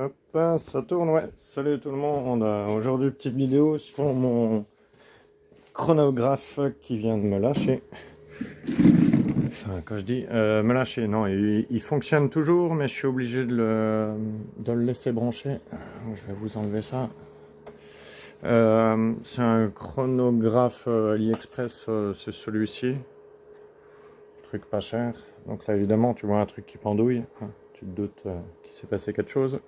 Hop, ça tourne, ouais. Salut tout le monde. Aujourd'hui, petite vidéo sur mon chronographe qui vient de me lâcher. Enfin, quand je dis me lâcher, non, il fonctionne toujours, mais je suis obligé de le laisser brancher. Je vais vous enlever ça. C'est un chronographe AliExpress, c'est celui-ci. Truc pas cher. Donc là, évidemment, tu vois un truc qui pendouille. Hein. Tu te doutes qu'il s'est passé quelque chose.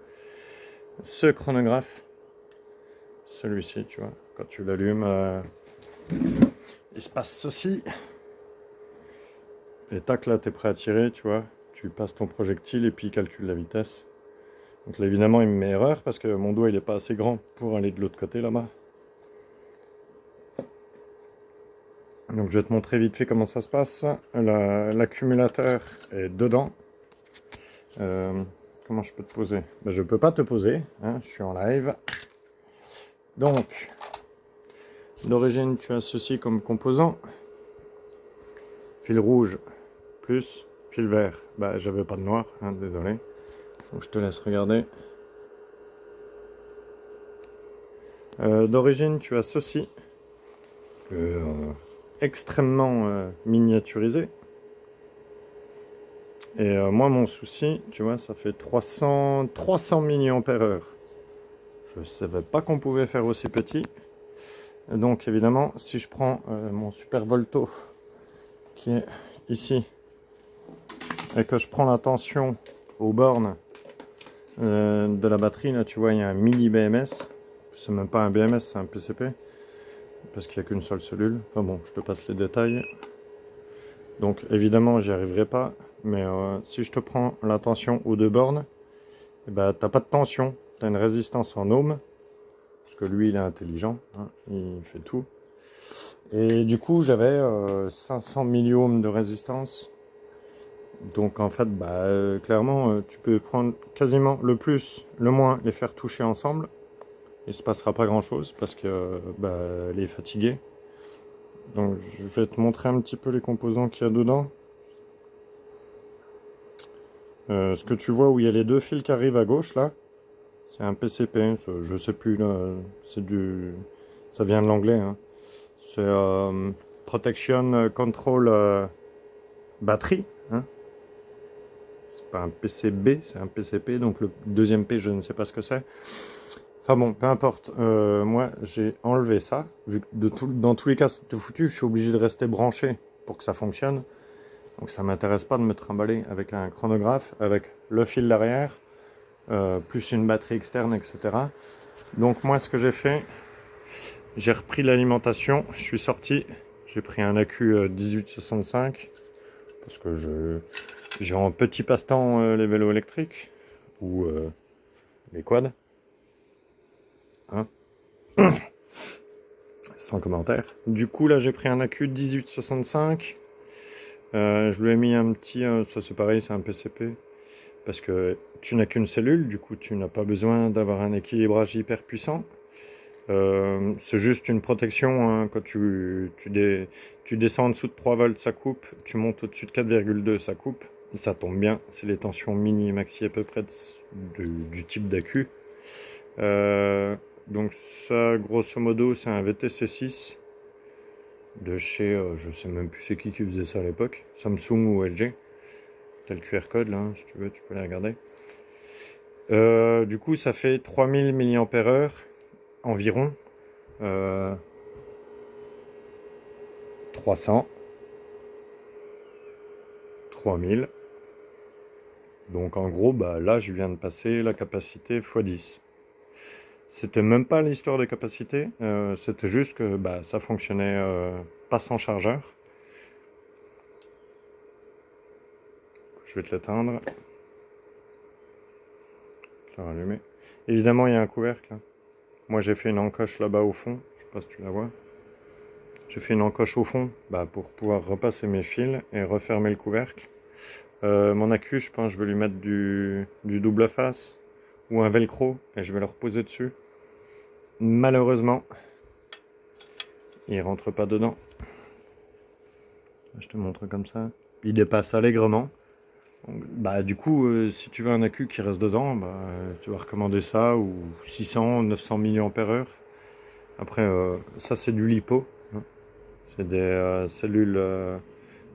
Ce chronographe, celui-ci, tu vois, quand tu l'allumes, il se passe ceci. Et tac, là, t'es prêt à tirer, tu vois. Tu passes ton projectile et puis il calcule la vitesse. Donc là, évidemment, il me met erreur parce que mon doigt, il n'est pas assez grand pour aller de l'autre côté, là-bas. Donc je vais te montrer vite fait comment ça se passe. L'accumulateur est dedans. Comment je peux te poser? Ben, je peux pas te poser, hein, je suis en live. Donc, d'origine, tu as ceci comme composant. Fil rouge plus fil vert. Bah, j'avais pas de noir, hein, désolé. Donc je te laisse regarder. D'origine, tu as ceci. Extrêmement miniaturisé. Et moi, mon souci, tu vois, ça fait 300 mAh. Je savais pas qu'on pouvait faire aussi petit. Donc évidemment, si je prends mon Super Volto qui est ici et que je prends la tension aux bornes de la batterie, là tu vois, il y a un mini BMS. C'est même pas un BMS, c'est un PCP. Parce qu'il n'y a qu'une seule cellule. Enfin bon, je te passe les détails. Donc évidemment, j'y arriverai pas. Mais si je te prends la tension aux deux bornes, eh ben, t'as pas de tension. Tu as une résistance en ohms. Parce que lui, il est intelligent. Hein, il fait tout. Et du coup, j'avais 500 milliohms de résistance. Donc en fait, bah, clairement, tu peux prendre quasiment le plus, le moins, les faire toucher ensemble. Il se passera pas grand chose parce que bah, elle est fatiguée. Donc je vais te montrer un petit peu les composants qu'il y a dedans. Ce que tu vois où il y a les deux fils qui arrivent à gauche là, c'est un PCP, je sais plus là, ça vient de l'anglais. Hein. C'est Protection Control Battery. Hein. C'est pas un PCB, c'est un PCP, donc le deuxième P je ne sais pas ce que c'est. Enfin bon, peu importe. Moi j'ai enlevé ça, vu que dans tous les cas c'est foutu, je suis obligé de rester branché pour que ça fonctionne. Donc ça m'intéresse pas de me trimballer avec un chronographe, avec le fil d'arrière, plus une batterie externe, etc. Donc moi ce que j'ai fait, j'ai repris l'alimentation, je suis sorti, j'ai pris un accu 1865, parce que j'ai en petit passe-temps les vélos électriques, ou les quads, hein, sans commentaire. Du coup là j'ai pris un accu 1865, je lui ai mis un petit, ça c'est pareil, c'est un PCP, parce que tu n'as qu'une cellule, du coup tu n'as pas besoin d'avoir un équilibrage hyper puissant. C'est juste une protection, hein, quand tu descends en dessous de 3 volts ça coupe, tu montes au-dessus de 4,2 ça coupe, ça tombe bien, c'est les tensions mini maxi à peu près du type d'accu. Donc ça grosso modo c'est un VTC6 de chez, je sais même plus c'est qui faisait ça à l'époque, Samsung ou LG. T'as le QR code là, si tu veux, tu peux les regarder. Du coup, ça fait 3000 mAh environ. 300. 3000. Donc en gros, bah, là, je viens de passer la capacité x10. C'était même pas l'histoire de capacité, c'était juste que bah, ça fonctionnait pas sans chargeur. Je vais te l'éteindre. Je vais rallumer. Évidemment, il y a un couvercle. Moi, j'ai fait une encoche là-bas au fond. Je sais pas si tu la vois. J'ai fait une encoche au fond pour pouvoir repasser mes fils et refermer le couvercle. Mon accu, je pense, je vais lui mettre du double face ou un velcro et je vais le reposer dessus. Malheureusement, il rentre pas dedans. Je te montre comme ça. Il dépasse allègrement. Donc, bah, du coup, si tu veux un accu qui reste dedans, bah, tu vas recommander ça ou 600, 900 mAh. Après, ça c'est du lipo, hein. C'est des cellules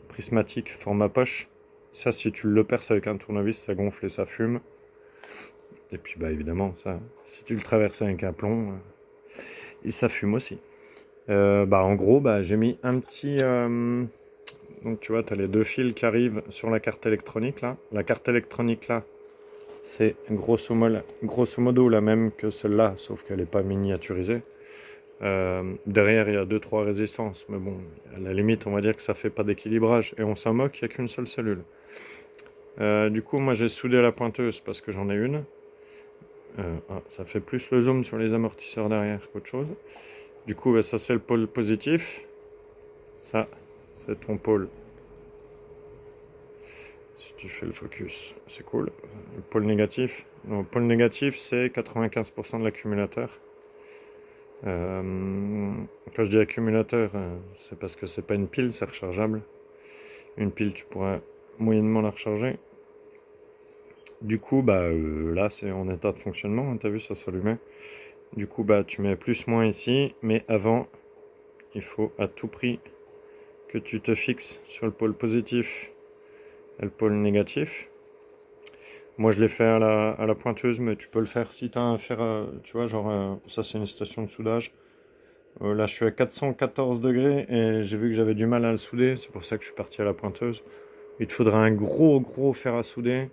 prismatiques format poche. Ça, si tu le perces avec un tournevis, ça gonfle et ça fume. Et puis, bah évidemment, ça, si tu le traverses avec un plomb, et ça fume aussi. Bah en gros, bah j'ai mis un petit. Donc tu vois, tu as les deux fils qui arrivent sur la carte électronique là. La carte électronique là, c'est grosso modo la même que celle-là, sauf qu'elle n'est pas miniaturisée. Derrière, il y a 2-3 résistances, mais bon, à la limite, on va dire que ça fait pas d'équilibrage. Et on s'en moque, il n'y a qu'une seule cellule. Du coup, moi j'ai soudé la pointeuse parce que j'en ai une. Ça fait plus le zoom sur les amortisseurs derrière qu'autre chose. Du coup, bah, ça c'est le pôle positif. Ça, c'est ton pôle. Si tu fais le focus, c'est cool. Le pôle négatif. Le pôle négatif, c'est 95% de l'accumulateur. Quand je dis accumulateur, c'est parce que c'est pas une pile, c'est rechargeable. Une pile, tu pourrais moyennement la recharger. Du coup, bah là, c'est en état de fonctionnement. Hein, t'as vu, ça s'allumait. Du coup, bah tu mets plus/moins ici, mais avant, il faut à tout prix que tu te fixes sur le pôle positif et le pôle négatif. Moi, je l'ai fait à la pointeuse, mais tu peux le faire si tu as un fer, tu vois, genre, ça c'est une station de soudage. Là, je suis à 414 degrés et j'ai vu que j'avais du mal à le souder, c'est pour ça que je suis parti à la pointeuse. Il te faudra un gros fer à souder,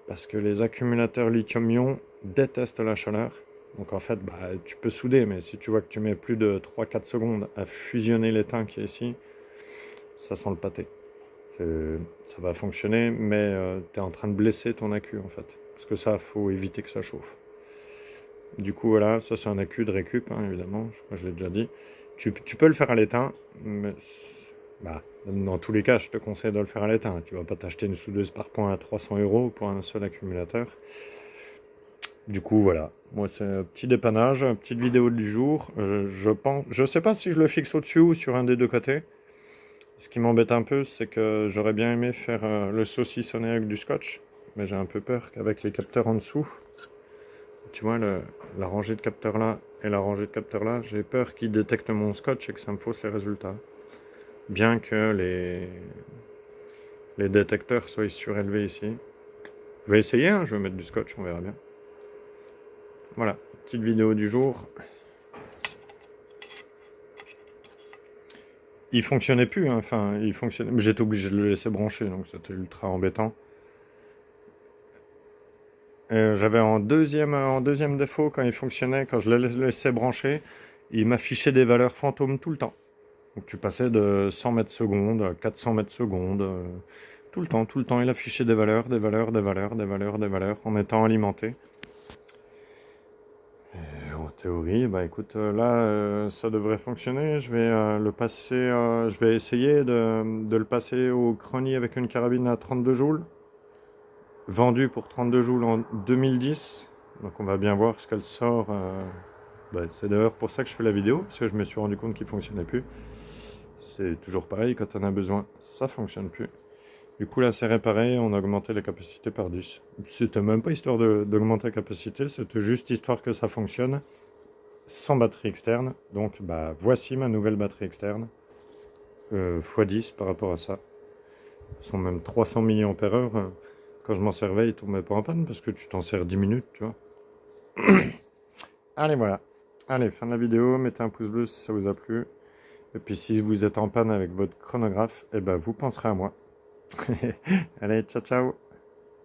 parce que les accumulateurs lithium-ion détestent la chaleur. Donc en fait, bah, tu peux souder, mais si tu vois que tu mets plus de 3-4 secondes à fusionner l'étain qui est ici, ça sent le pâté. Ça va fonctionner, mais tu es en train de blesser ton accu en fait. Parce que ça, faut éviter que ça chauffe. Du coup, voilà, ça c'est un accu de récup, hein, évidemment, je crois que je l'ai déjà dit. Tu peux le faire à l'étain, mais bah, dans tous les cas, je te conseille de le faire à l'étain. Tu vas pas t'acheter une soudeuse par point à 300 € pour un seul accumulateur. Du coup, voilà. Moi, c'est un petit dépannage, une petite vidéo du jour. Je sais pas si je le fixe au-dessus ou sur un des deux côtés. Ce qui m'embête un peu, c'est que j'aurais bien aimé faire le saucissonner avec du scotch, mais j'ai un peu peur qu'avec les capteurs en dessous, tu vois, la rangée de capteurs là et la rangée de capteurs là, j'ai peur qu'ils détectent mon scotch et que ça me fausse les résultats. Bien que les détecteurs soient surélevés ici. Je vais essayer, hein, je vais mettre du scotch, on verra bien. Voilà, petite vidéo du jour. Il fonctionnait plus, hein, enfin, il fonctionnait. Mais j'étais obligé de le laisser brancher, donc c'était ultra embêtant. J'avais en deuxième défaut quand il fonctionnait, quand je le laissais brancher, il m'affichait des valeurs fantômes tout le temps. Donc tu passais de 100 mètres secondes à 400 mètres secondes, tout le temps, il affichait des valeurs en étant alimenté. En théorie, bah écoute, là, ça devrait fonctionner. Je vais le passer, je vais essayer de le passer au chrony avec une carabine à 32 joules, vendue pour 32 joules en 2010. Donc on va bien voir ce qu'elle sort. Bah, c'est d'ailleurs pour ça que je fais la vidéo, parce que je me suis rendu compte qu'il fonctionnait plus. C'est toujours pareil, quand on a besoin, ça fonctionne plus. Du coup là c'est réparé, on a augmenté la capacité par 10. C'était même pas histoire d'augmenter la capacité, c'était juste histoire que ça fonctionne sans batterie externe. Donc bah voici ma nouvelle batterie externe, x10 par rapport à ça. Ils sont même 300 mAh. Quand je m'en servais, ils tombaient pas en panne parce que tu t'en sers 10 minutes, tu vois. Allez voilà. Allez, fin de la vidéo, mettez un pouce bleu si ça vous a plu. Et puis si vous êtes en panne avec votre chronographe, eh ben vous penserez à moi. Allez, ciao ciao.